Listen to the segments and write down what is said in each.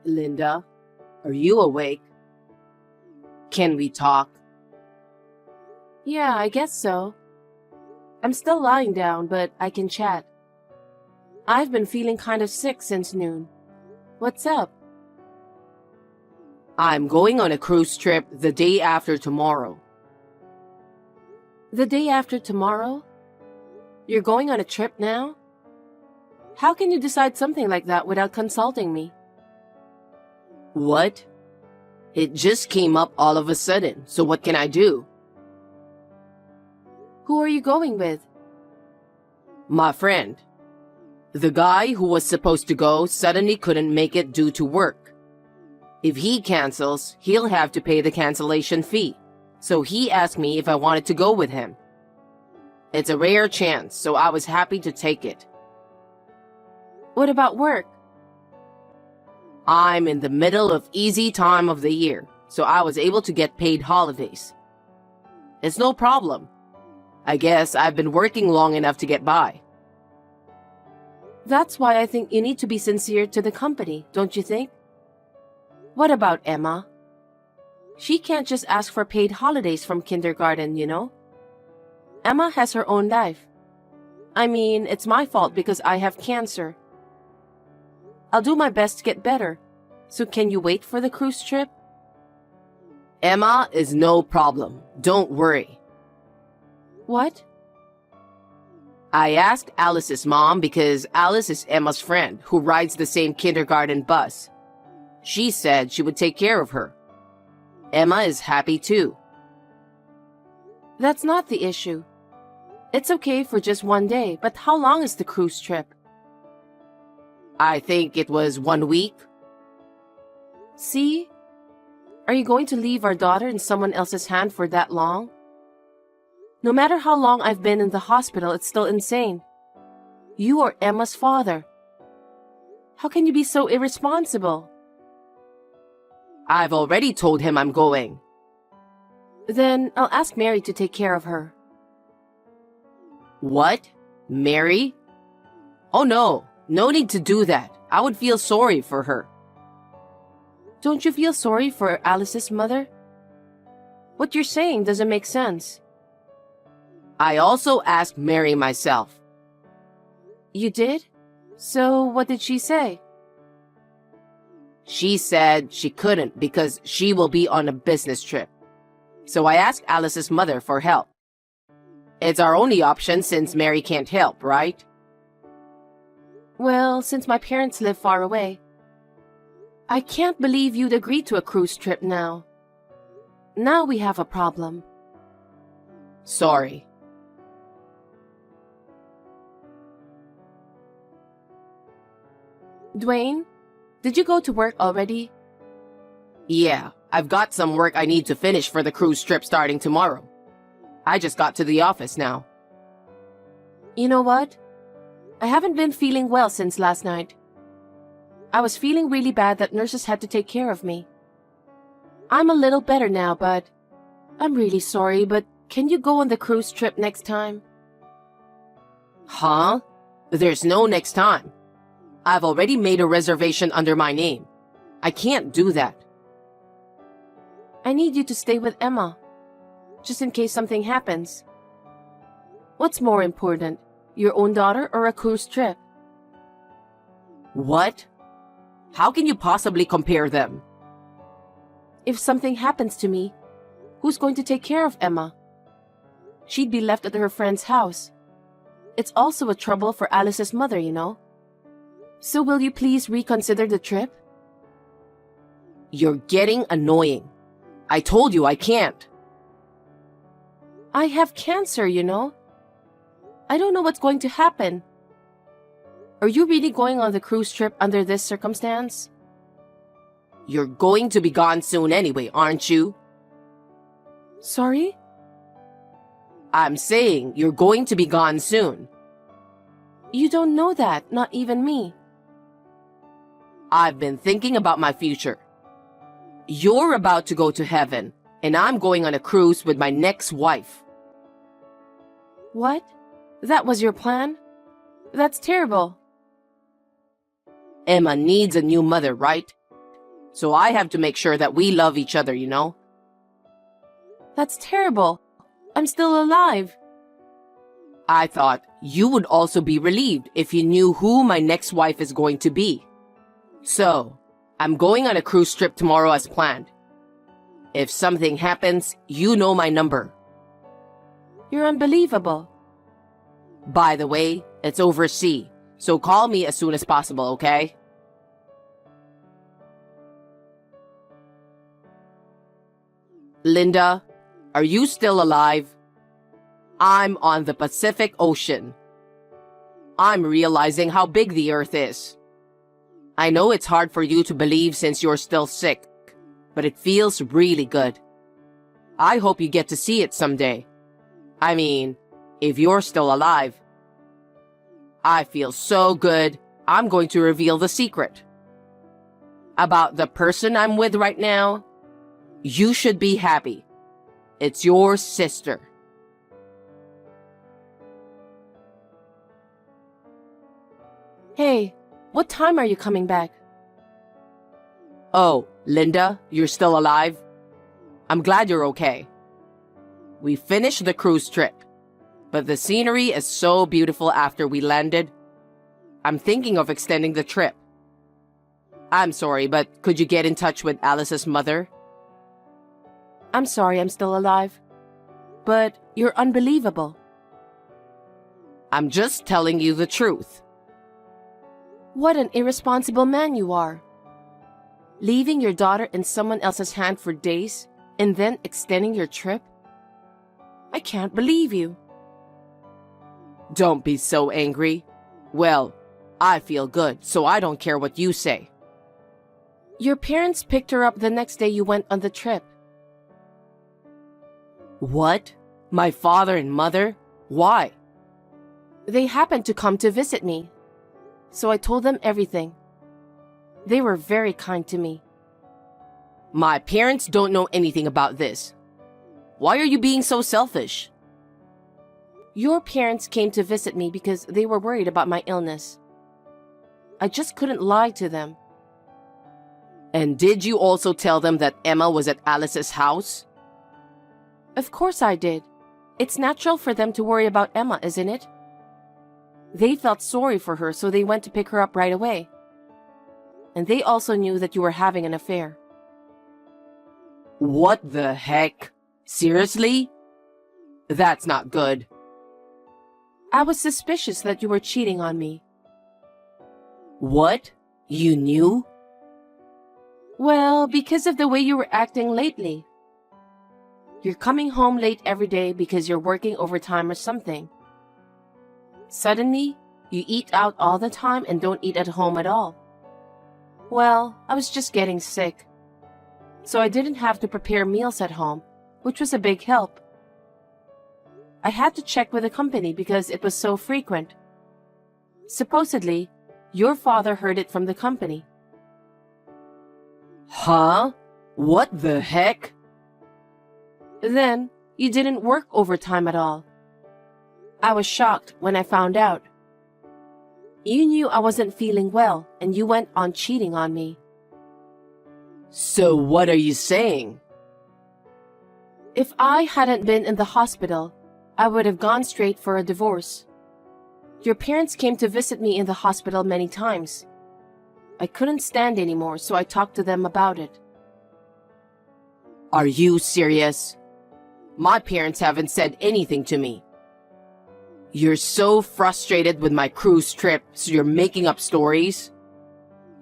Linda, are you awake? Can we talk? Yeah, I guess so. I'm still lying down, but I can chat. I've been feeling kind of sick since noon. What's up? I'm going on a cruise trip the day after tomorrow. The day after tomorrow? You're going on a trip now? How can you decide something like that without consulting me? What? It just came up all of a sudden, so what can I do? Who are you going with? My friend. The guy who was supposed to go suddenly couldn't make it due to work. If he cancels, he'll have to pay the cancellation fee. So he asked me if I wanted to go with him. It's a rare chance, so I was happy to take it. What about work? I'm in the middle of easy time of the year, so I was able to get paid holidays. It's no problem. I guess I've been working long enough to get by. That's why I think you need to be sincere to the company, don't you think? What about Emma? She can't just ask for paid holidays from kindergarten, you know? Emma has her own life. I mean, it's my fault because I have cancer. I'll do my best to get better. So can you wait for the cruise trip? Emma is no problem. Don't worry. What? I asked Alice's mom because Alice is Emma's friend who rides the same kindergarten bus. She said she would take care of her. Emma is happy too. That's not the issue. It's okay for just one day, but how long is the cruise trip? I think it was 1 week. See? Are you going to leave our daughter in someone else's hand for that long? No matter how long I've been in the hospital, it's still insane. You are Emma's father. How can you be so irresponsible? I've already told him I'm going. Then I'll ask Mary to take care of her. What? Mary? Oh no, no need to do that. I would feel sorry for her. Don't you feel sorry for Alice's mother? What you're saying doesn't make sense. I also asked Mary myself. You did? So what did she say? She said she couldn't because she will be on a business trip. So I asked Alice's mother for help. It's our only option since Mary can't help, right? Well, since my parents live far away. I can't believe you'd agree to a cruise trip now. Now we have a problem. Sorry. Dwayne, did you go to work already? Yeah, I've got some work I need to finish for the cruise trip starting tomorrow. I just got to the office now. You know what? I haven't been feeling well since last night. I was feeling really bad that nurses had to take care of me. I'm a little better now, but I'm really sorry, but can you go on the cruise trip next time? Huh? There's no next time. I've already made a reservation under my name. I can't do that. I need you to stay with Emma, just in case something happens. What's more important, your own daughter or a cruise trip? What? How can you possibly compare them? If something happens to me, who's going to take care of Emma? She'd be left at her friend's house. It's also a trouble for Alice's mother, you know. So will you please reconsider the trip? You're getting annoying. I told you I can't. I have cancer, you know. I don't know what's going to happen. Are you really going on the cruise trip under this circumstance? You're going to be gone soon anyway, aren't you? Sorry? I'm saying you're going to be gone soon. You don't know that, not even me. I've been thinking about my future. You're about to go to heaven, and I'm going on a cruise with my next wife. What? That was your plan? That's terrible. Emma needs a new mother, right? So I have to make sure that we love each other, you know? That's terrible. I'm still alive. I thought you would also be relieved if you knew who my next wife is going to be. So, I'm going on a cruise trip tomorrow as planned. If something happens, you know my number. You're unbelievable. By the way, it's overseas, so call me as soon as possible, okay? Linda, are you still alive? I'm on the Pacific Ocean. I'm realizing how big the Earth is. I know it's hard for you to believe since you're still sick, but it feels really good. I hope you get to see it someday. I mean, if you're still alive. I feel so good, I'm going to reveal the secret. About the person I'm with right now, you should be happy. It's your sister. Hey, what time are you coming back? Oh, Linda, you're still alive? I'm glad you're okay. We finished the cruise trip, but the scenery is so beautiful after we landed. I'm thinking of extending the trip. I'm sorry, but could you get in touch with Alice's mother? I'm sorry I'm still alive. But you're unbelievable. I'm just telling you the truth. What an irresponsible man you are. Leaving your daughter in someone else's hand for days and then extending your trip? I can't believe you. Don't be so angry. Well, I feel good, so I don't care what you say. Your parents picked her up the next day you went on the trip. What? My father and mother? Why? They happened to come to visit me, so I told them everything. They were very kind to me. My parents don't know anything about this. Why are you being so selfish? Your parents came to visit me because they were worried about my illness. I just couldn't lie to them. And did you also tell them that Emma was at Alice's house? Of course I did. It's natural for them to worry about Emma, isn't it? They felt sorry for her, so they went to pick her up right away. And they also knew that you were having an affair. What the heck? Seriously? That's not good. I was suspicious that you were cheating on me. What? You knew? Well, because of the way you were acting lately. You're coming home late every day because you're working overtime or something. Suddenly, you eat out all the time and don't eat at home at all. Well, I was just getting sick. So I didn't have to prepare meals at home, which was a big help. I had to check with the company because it was so frequent. Supposedly, your father heard it from the company. Huh? What the heck? Then, you didn't work overtime at all. I was shocked when I found out. You knew I wasn't feeling well, and you went on cheating on me. So what are you saying? If I hadn't been in the hospital, I would have gone straight for a divorce. Your parents came to visit me in the hospital many times. I couldn't stand anymore, so I talked to them about it. Are you serious? My parents haven't said anything to me. You're so frustrated with my cruise trip, so you're making up stories?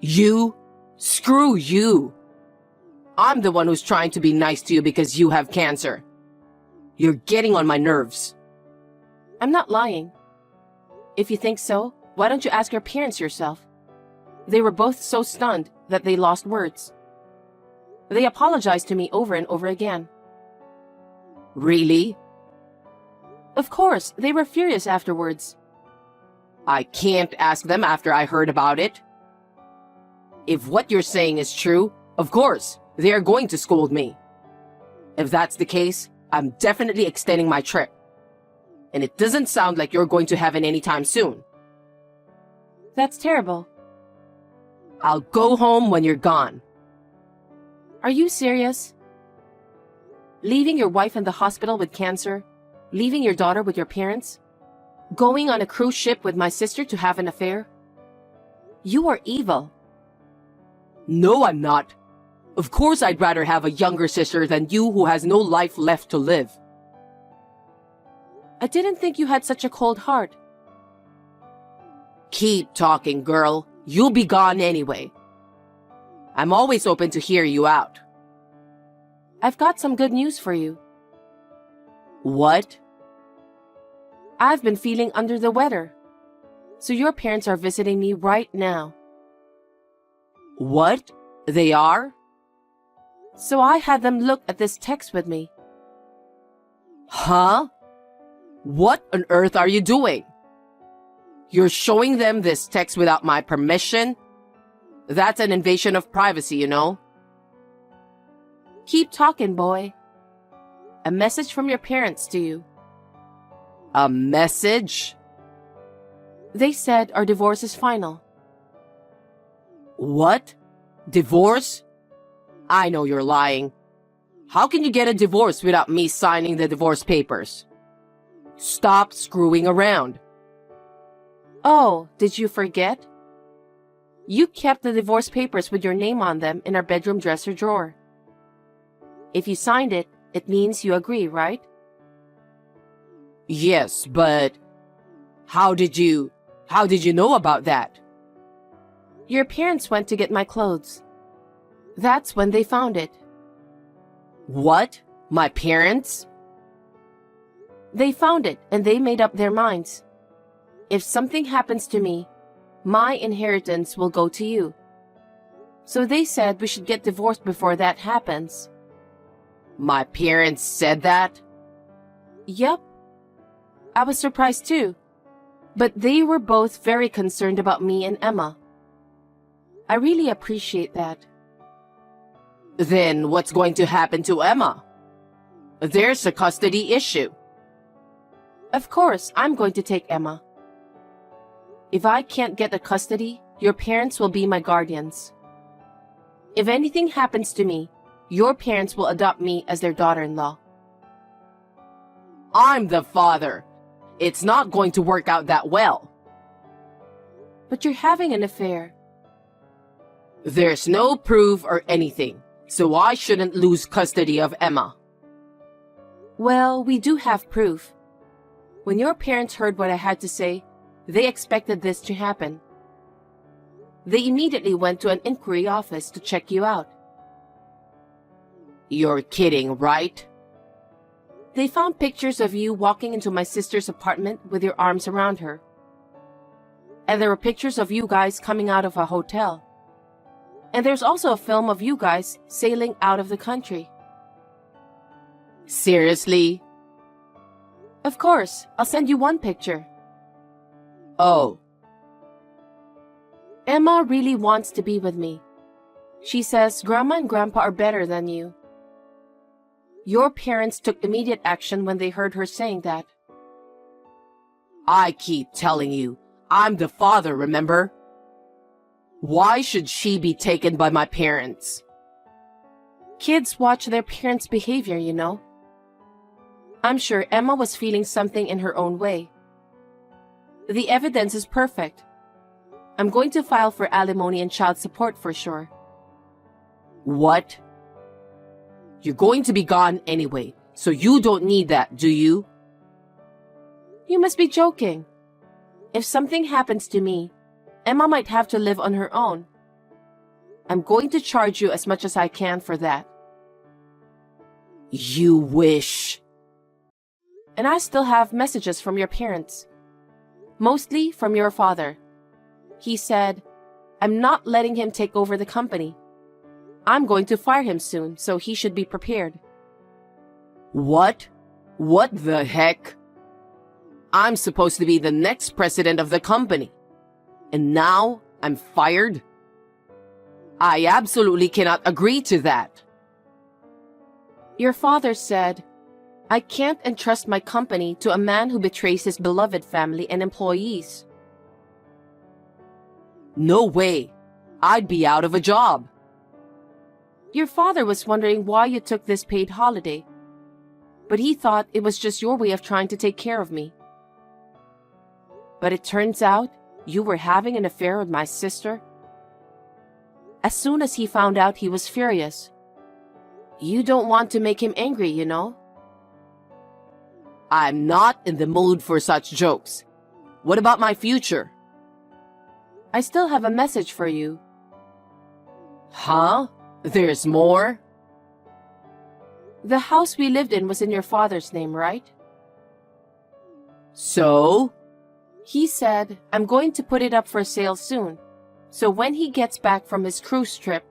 You? Screw you! I'm the one who's trying to be nice to you because you have cancer. You're getting on my nerves. I'm not lying. If you think so, why don't you ask your parents yourself? They were both so stunned that they lost words. They apologized to me over and over again. Really? Of course, they were furious afterwards. I can't ask them after I heard about it. If what you're saying is true, of course, they are going to scold me. If that's the case, I'm definitely extending my trip. And it doesn't sound like you're going to have it anytime soon. That's terrible. I'll go home when you're gone. Are you serious? Leaving your wife in the hospital with cancer? Leaving your daughter with your parents? Going on a cruise ship with my sister to have an affair? You are evil. No, I'm not. Of course I'd rather have a younger sister than you who has no life left to live. I didn't think you had such a cold heart. Keep talking, girl. You'll be gone anyway. I'm always open to hear you out. I've got some good news for you. What? I've been feeling under the weather. So your parents are visiting me right now. What? They are? So I had them look at this text with me. Huh? What on earth are you doing? You're showing them this text without my permission? That's an invasion of privacy, you know? Keep talking, boy. A message from your parents to you. A message? They said our divorce is final. What? Divorce? I know you're lying. How can you get a divorce without me signing the divorce papers? Stop screwing around. Oh, did you forget? You kept the divorce papers with your name on them in our bedroom dresser drawer. If you signed it, it means you agree, right? Yes, but how did you know about that? Your parents went to get my clothes. That's when they found it. What? My parents? They found it and they made up their minds. If something happens to me, my inheritance will go to you. So they said we should get divorced before that happens. My parents said that? Yep. I was surprised too. But they were both very concerned about me and Emma. I really appreciate that. Then what's going to happen to Emma? There's a custody issue. Of course, I'm going to take Emma. If I can't get the custody, your parents will be my guardians. If anything happens to me, your parents will adopt me as their daughter-in-law. I'm the father. It's not going to work out that well. But you're having an affair. There's no proof or anything, so I shouldn't lose custody of Emma. Well, we do have proof. When your parents heard what I had to say, they expected this to happen. They immediately went to an inquiry office to check you out. You're kidding, right? They found pictures of you walking into my sister's apartment with your arms around her. And there were pictures of you guys coming out of a hotel. And there's also a film of you guys sailing out of the country. Seriously? Of course, I'll send you one picture. Oh. Emma really wants to be with me. She says Grandma and Grandpa are better than you. Your parents took immediate action when they heard her saying that. I keep telling you, I'm the father, remember? Why should she be taken by my parents? Kids watch their parents' behavior, you know. I'm sure Emma was feeling something in her own way. The evidence is perfect. I'm going to file for alimony and child support for sure. What? You're going to be gone anyway, so you don't need that, do you? You must be joking. If something happens to me, Emma might have to live on her own. I'm going to charge you as much as I can for that. You wish. And I still have messages from your parents. Mostly from your father. He said, I'm not letting him take over the company. I'm going to fire him soon, so he should be prepared. What? What the heck? I'm supposed to be the next president of the company. And now I'm fired? I absolutely cannot agree to that. Your father said, I can't entrust my company to a man who betrays his beloved family and employees. No way. I'd be out of a job. Your father was wondering why you took this paid holiday, but he thought it was just your way of trying to take care of me. But it turns out you were having an affair with my sister. As soon as he found out, he was furious. You don't want to make him angry, you know? I'm not in the mood for such jokes. What about my future? I still have a message for you. Huh? There's more? The house we lived in was in your father's name, right? So? He said, I'm going to put it up for sale soon. So when he gets back from his cruise trip,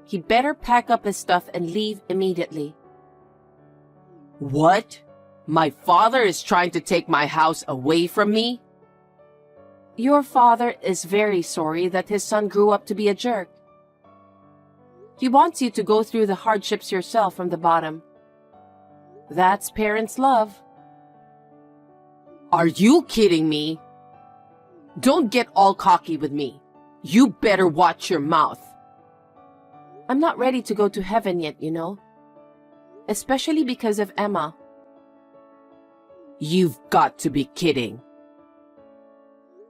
he better pack up his stuff and leave immediately. What? My father is trying to take my house away from me? Your father is very sorry that his son grew up to be a jerk. He wants you to go through the hardships yourself from the bottom. That's parents' love. Are you kidding me? Don't get all cocky with me. You better watch your mouth. I'm not ready to go to heaven yet, you know. Especially because of Emma. You've got to be kidding.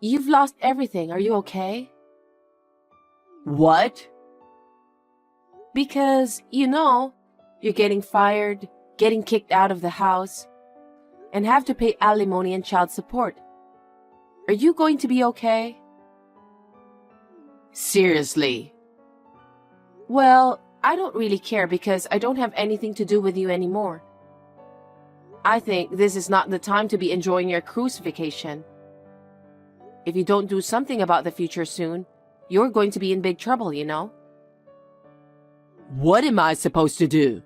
You've lost everything. Are you okay? What? Because, you know, you're getting fired, getting kicked out of the house, and have to pay alimony and child support. Are you going to be okay? Seriously? Well, I don't really care because I don't have anything to do with you anymore. I think this is not the time to be enjoying your cruise vacation. If you don't do something about the future soon, you're going to be in big trouble, you know? What am I supposed to do?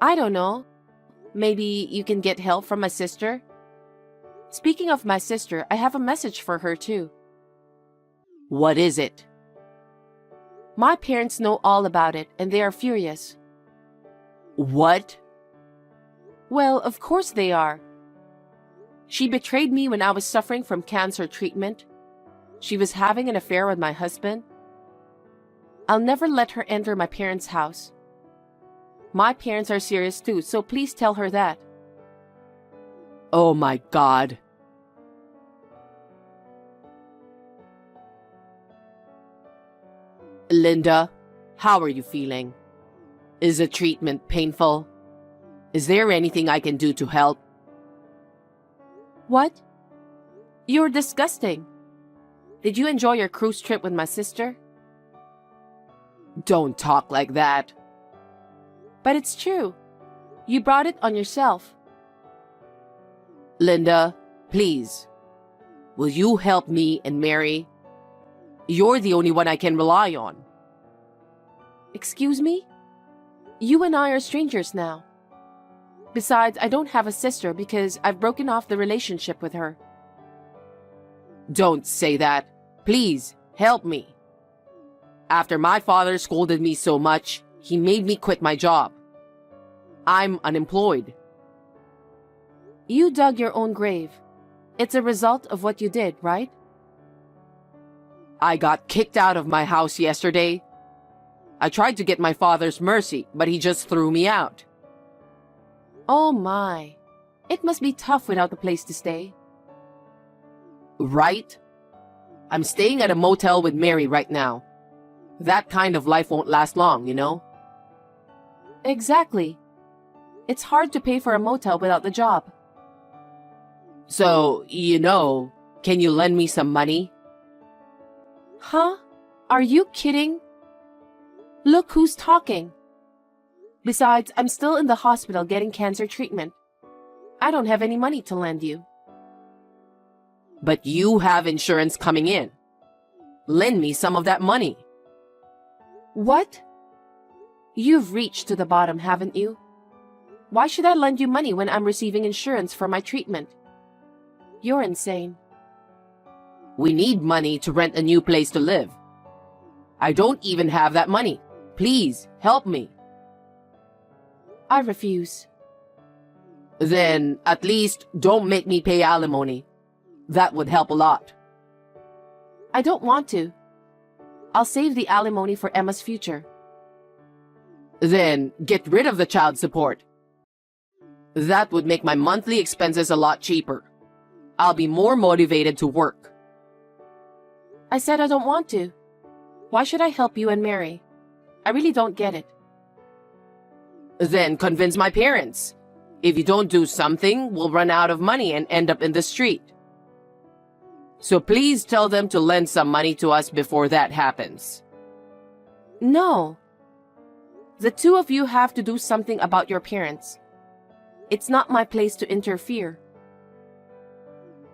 I don't know. Maybe you can get help from my sister? Speaking of my sister, I have a message for her too. What is it? My parents know all about it and they are furious. What? Well, of course they are. She betrayed me when I was suffering from cancer treatment. She was having an affair with my husband. I'll never let her enter my parents' house. My parents are serious too, so please tell her that. Oh my God. Linda, how are you feeling? Is the treatment painful? Is there anything I can do to help? What? You're disgusting. Did you enjoy your cruise trip with my sister? Don't talk like that. But it's true. You brought it on yourself. Linda, please. Will you help me and Mary? You're the only one I can rely on. Excuse me? You and I are strangers now. Besides, I don't have a sister because I've broken off the relationship with her. Don't say that. Please, help me. After my father scolded me so much, he made me quit my job. I'm unemployed. You dug your own grave. It's a result of what you did, right? I got kicked out of my house yesterday. I tried to get my father's mercy, but he just threw me out. Oh my. It must be tough without a place to stay. Right? I'm staying at a motel with Mary right now. That kind of life won't last long, you know? Exactly. It's hard to pay for a motel without the job. So, you know, can you lend me some money? Huh? Are you kidding? Look who's talking. Besides, I'm still in the hospital getting cancer treatment. I don't have any money to lend you. But you have insurance coming in. Lend me some of that money. What? You've reached to the bottom, haven't you? Why should I lend you money when I'm receiving insurance for my treatment? You're insane. We need money to rent a new place to live. I don't even have that money. Please, help me. I refuse. Then, at least, don't make me pay alimony. That would help a lot. I don't want to. I'll save the alimony for Emma's future. Then get rid of the child support. That would make my monthly expenses a lot cheaper. I'll be more motivated to work. I said I don't want to. Why should I help you and Mary? I really don't get it. Then convince my parents. If you don't do something, we'll run out of money and end up in the street. So please tell them to lend some money to us before that happens. No. The two of you have to do something about your parents. It's not my place to interfere.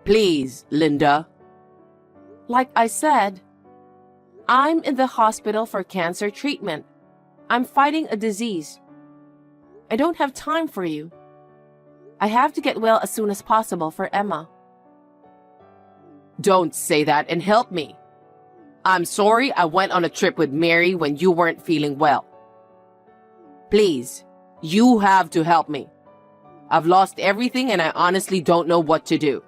Please, Linda. Like I said, I'm in the hospital for cancer treatment. I'm fighting a disease. I don't have time for you. I have to get well as soon as possible for Emma. Don't say that and help me. I'm sorry I went on a trip with Mary when you weren't feeling well. Please, you have to help me. I've lost everything and I honestly don't know what to do.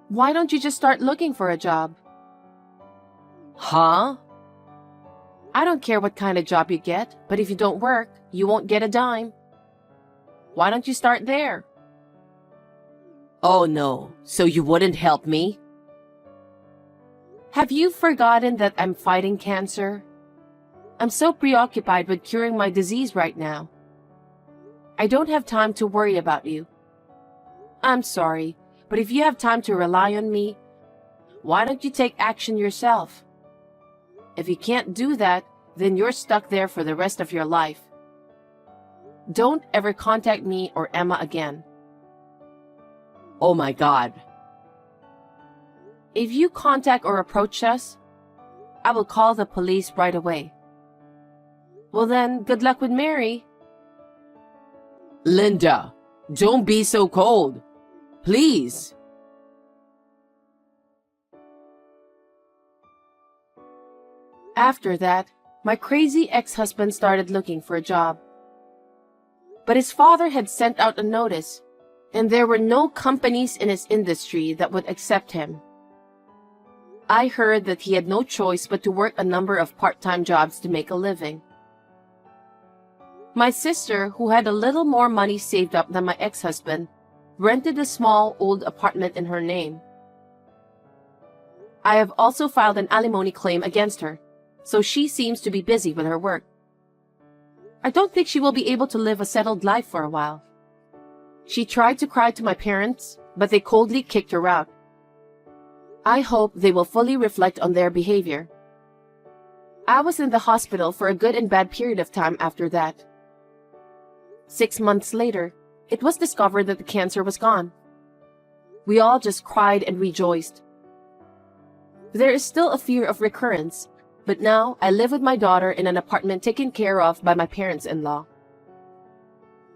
Why don't you just start looking for a job? Huh? I don't care what kind of job you get, but if you don't work, you won't get a dime. Why don't you start there? Oh no, so you wouldn't help me? Have you forgotten that I'm fighting cancer? I'm so preoccupied with curing my disease right now. I don't have time to worry about you. I'm sorry, but if you have time to rely on me, why don't you take action yourself? If you can't do that, then you're stuck there for the rest of your life. Don't ever contact me or Emma again. Oh my God. If you contact or approach us, I will call the police right away. Well then, good luck with Mary. Linda, don't be so cold. Please. After that, my crazy ex-husband started looking for a job. But his father had sent out a notice, and there were no companies in his industry that would accept him. I heard that he had no choice but to work a number of part-time jobs to make a living. My sister, who had a little more money saved up than my ex-husband, rented a small old apartment in her name. I have also filed an alimony claim against her, so she seems to be busy with her work. I don't think she will be able to live a settled life for a while. She tried to cry to my parents, but they coldly kicked her out. I hope they will fully reflect on their behavior. I was in the hospital for a good and bad period of time after that. 6 months later, it was discovered that the cancer was gone. We all just cried and rejoiced. There is still a fear of recurrence, but now I live with my daughter in an apartment taken care of by my parents-in-law.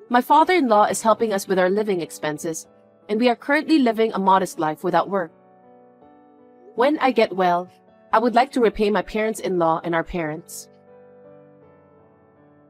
My father-in-law is helping us with our living expenses, and we are currently living a modest life without work. When I get well, I would like to repay my parents-in-law and our parents.